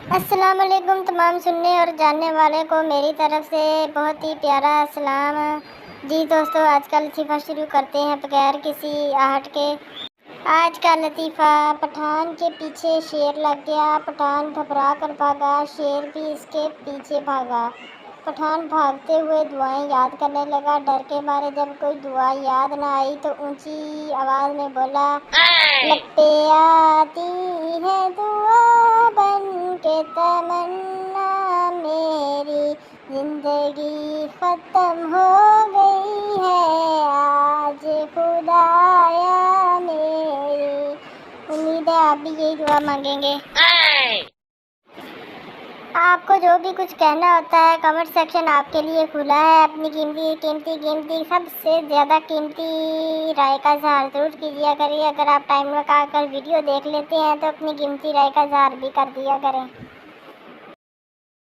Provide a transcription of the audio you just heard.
अस्सलाम वालेकुम तमाम सुनने और जानने वाले को मेरी तरफ से बहुत ही प्यारा सलाम। जी दोस्तों, आज का लतीफ़ा शुरू करते हैं बगैर किसी आहट के। आज का लतीफ़ा, पठान के पीछे शेर लग गया, पठान घबरा कर भागा, शेर भी इसके पीछे भागा। पठान भागते हुए दुआएं याद करने लगा। डर के मारे जब कोई दुआ याद ना आई तो ऊंची आवाज़ में बोला, लब पे आती है दुआ बन के तमन्ना, मेरी जिंदगी ख़त्म हो गई है आज खुदाया मेरी। उम्मीद है आप भी यही दुआ मांगेंगे। आपको जो भी कुछ कहना होता है कमेंट सेक्शन आपके लिए खुला है। अपनी कीमती सबसे ज़्यादा कीमती राय का इज़हार ज़रूर कीजिए करिए। अगर आप टाइम लगा कर वीडियो देख लेते हैं तो अपनी कीमती राय का इज़हार भी कर दिया करें।